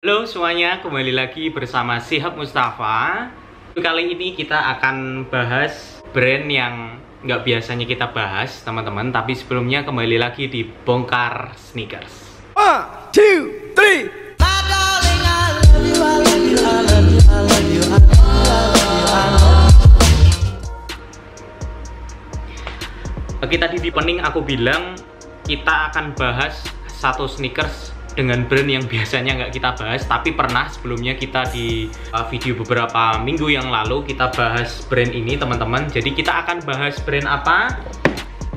Halo semuanya, kembali lagi bersama Shihab Mustafa. Kali ini kita akan bahas brand yang nggak biasanya kita bahas, teman-teman. Tapi sebelumnya kembali lagi di Bongkar Sneakers. 1, 2, 3. Oke, tadi di opening aku bilang kita akan bahas satu sneakers dengan brand yang biasanya nggak kita bahas, tapi pernah sebelumnya kita di video beberapa minggu yang lalu kita bahas brand ini, teman-teman. Jadi kita akan bahas brand apa?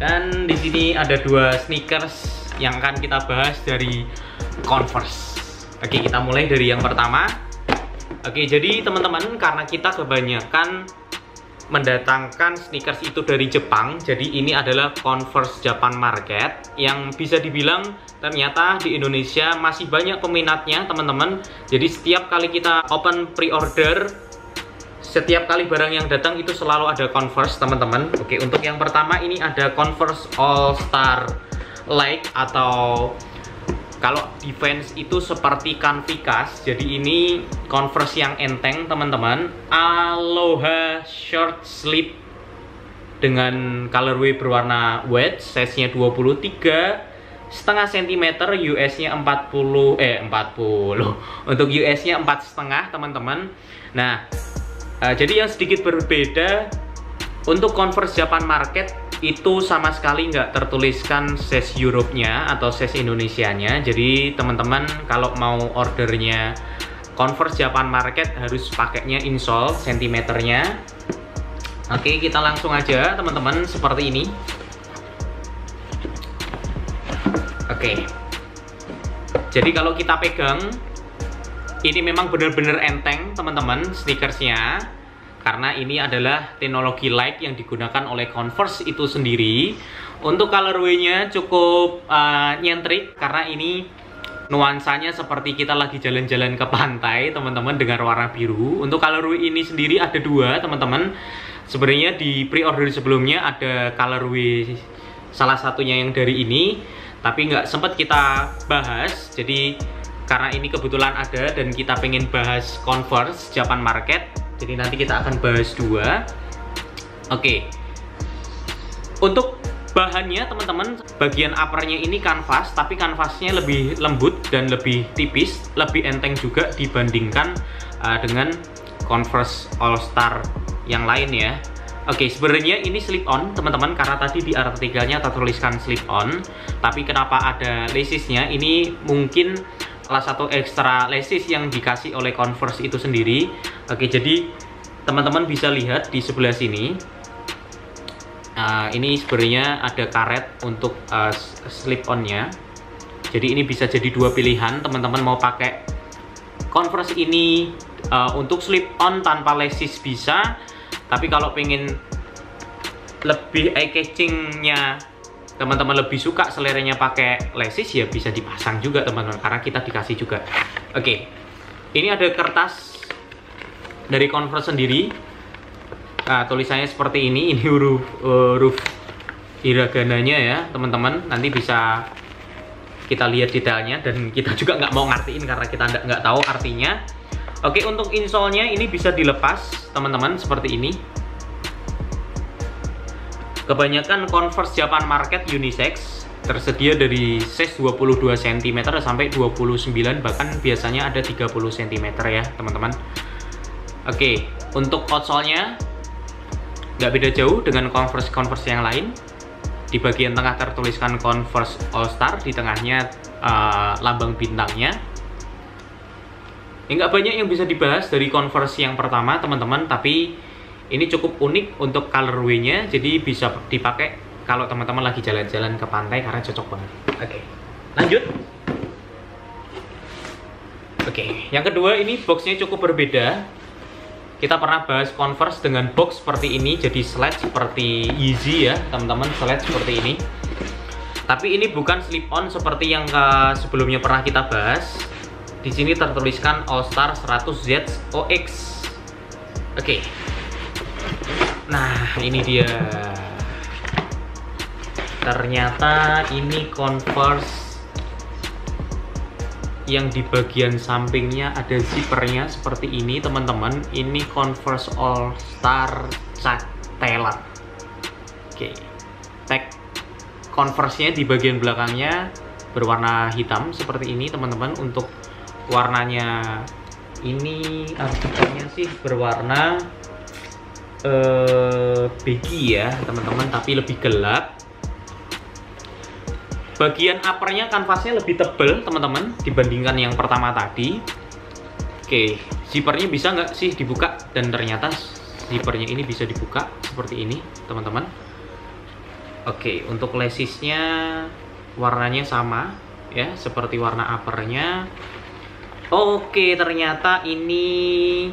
Dan di sini ada dua sneakers yang akan kita bahas dari Converse. Oke, kita mulai dari yang pertama. Oke, jadi teman-teman, karena kita kebanyakan mendatangkan sneakers itu dari Jepang, jadi ini adalah Converse Japan Market yang bisa dibilang ternyata di Indonesia masih banyak peminatnya, teman-teman. Jadi setiap kali kita open pre-order, setiap kali barang yang datang itu selalu ada Converse, teman-teman. Oke, untuk yang pertama ini ada Converse All Star Light, atau kalau defense itu seperti Canvicas. Jadi ini Converse yang enteng, teman-teman. Aloha Short Sleeve dengan colorway berwarna white, size-nya 23,5 cm, US-nya 40. Untuk US-nya 4,5, teman-teman. Nah, jadi yang sedikit berbeda untuk Converse Japan Market itu sama sekali nggak tertuliskan size Europe-nya atau size Indonesia-nya. Jadi teman-teman kalau mau ordernya Converse Japan Market harus pakainya insole sentimeternya. Oke, kita langsung aja, teman-teman, seperti ini. Oke, jadi kalau kita pegang ini memang benar-benar enteng, teman-teman, sneakersnya. Karena ini adalah teknologi light yang digunakan oleh Converse itu sendiri. Untuk colorway-nya cukup nyentrik, karena ini nuansanya seperti kita lagi jalan-jalan ke pantai, teman-teman, dengan warna biru. Untuk colorway ini sendiri ada dua, teman-teman. Sebenarnya di pre-order sebelumnya ada colorway salah satunya yang dari ini, tapi nggak sempat kita bahas. Jadi karena ini kebetulan ada dan kita pengen bahas Converse Japan Market, jadi nanti kita akan bahas dua. Oke, untuk bahannya, teman-teman, bagian uppernya ini kanvas, tapi kanvasnya lebih lembut dan lebih tipis, lebih enteng juga dibandingkan dengan Converse All Star yang lain ya. Oke, sebenarnya ini slip on, teman-teman, karena tadi di artikelnya tertuliskan slip on, tapi kenapa ada laces-nya? Ini mungkin salah satu ekstra laces yang dikasih oleh Converse itu sendiri. Oke, jadi teman-teman bisa lihat di sebelah sini. Ini sebenarnya ada karet untuk slip on-nya. Jadi ini bisa jadi dua pilihan. Teman-teman mau pakai Converse ini untuk slip on tanpa laces bisa. Tapi kalau pengen lebih eye catching-nya, teman-teman lebih suka seleranya pakai laces, ya bisa dipasang juga, teman-teman, karena kita dikasih juga. Oke, ini ada kertas dari Converse sendiri. Nah, tulisannya seperti ini. Ini huruf hiragananya ya, teman-teman. Nanti bisa kita lihat detailnya, dan kita juga nggak mau ngartiin karena kita nggak tahu artinya. Oke, untuk insole-nya ini bisa dilepas, teman-teman, seperti ini. Kebanyakan Converse Japan Market unisex, tersedia dari size 22 cm sampai 29, bahkan biasanya ada 30 cm ya, teman-teman. Oke, untuk outsole-nya nggak beda jauh dengan Converse yang lain. Di bagian tengah tertuliskan Converse All Star, di tengahnya lambang bintangnya. Nggak banyak yang bisa dibahas dari Converse yang pertama, teman-teman, tapi ini cukup unik untuk colorway-nya, jadi bisa dipakai kalau teman-teman lagi jalan-jalan ke pantai karena cocok banget. Oke, lanjut. Oke, yang kedua ini boxnya cukup berbeda. Kita pernah bahas Converse dengan box seperti ini, jadi slide seperti Yeezy ya, teman-teman, slide seperti ini. Tapi ini bukan slip-on seperti yang sebelumnya pernah kita bahas. Di sini tertuliskan All Star 100Z OX. Oke. Nah, ini dia. Ternyata ini Converse yang di bagian sampingnya ada zippernya seperti ini teman-teman. Ini Converse All Star Chuck Taylor. Oke, tag Converse-nya di bagian belakangnya berwarna hitam seperti ini teman-teman. Untuk warnanya ini artikelnya sih berwarna beige ya teman-teman, tapi lebih gelap. Bagian uppernya kanvasnya lebih tebal teman-teman dibandingkan yang pertama tadi. Oke, zippernya bisa nggak sih dibuka? Dan ternyata zippernya ini bisa dibuka seperti ini teman-teman. Oke, untuk lesisnya warnanya sama ya seperti warna uppernya. Oke, ternyata ini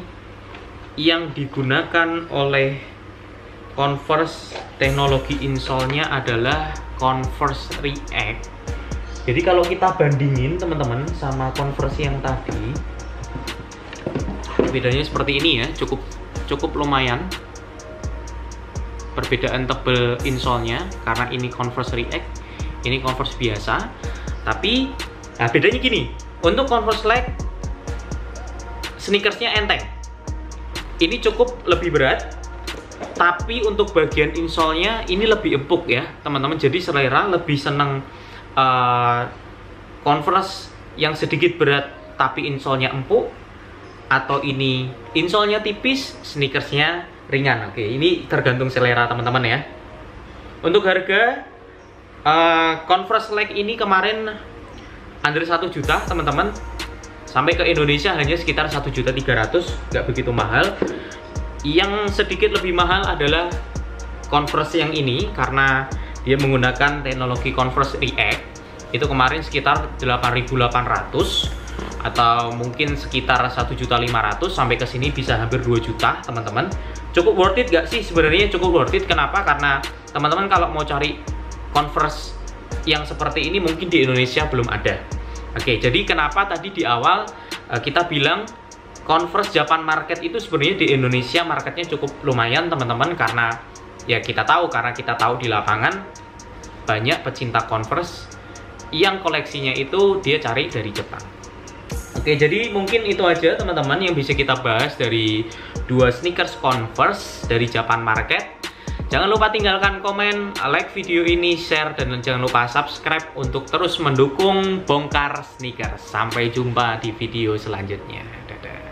yang digunakan oleh Converse, teknologi insole-nya adalah Converse React. Jadi kalau kita bandingin teman-teman sama Converse yang tadi, bedanya seperti ini ya, cukup lumayan perbedaan tebel insole-nya, karena ini Converse React, ini Converse biasa. Tapi bedanya gini, untuk Converse React sneakersnya enteng, ini cukup lebih berat. Tapi untuk bagian insole-nya ini lebih empuk ya teman-teman. Jadi selera lebih seneng Converse yang sedikit berat tapi insole-nya empuk, atau ini insole-nya tipis, sneakersnya ringan. Oke, ini tergantung selera teman-teman ya. Untuk harga Converse Lake ini kemarin under 1 juta teman-teman. Sampai ke Indonesia hanya sekitar 1.300.000, nggak begitu mahal. Yang sedikit lebih mahal adalah Converse yang ini, karena dia menggunakan teknologi Converse React. Itu kemarin sekitar 8.800 atau mungkin sekitar 1.500.000, sampai ke sini bisa hampir 2 juta teman-teman. Cukup worth it gak sih? Sebenarnya cukup worth it. Kenapa? Karena teman-teman kalau mau cari Converse yang seperti ini mungkin di Indonesia belum ada. Oke, jadi kenapa tadi di awal kita bilang Converse Japan market itu sebenarnya di Indonesia marketnya cukup lumayan teman-teman, karena ya kita tahu di lapangan banyak pecinta Converse yang koleksinya itu dia cari dari Jepang. Oke, jadi mungkin itu aja teman-teman yang bisa kita bahas dari dua sneakers Converse dari Japan market. Jangan lupa tinggalkan komen, like video ini, share, dan jangan lupa subscribe untuk terus mendukung Bongkar Sneakers. Sampai jumpa di video selanjutnya. Dadah.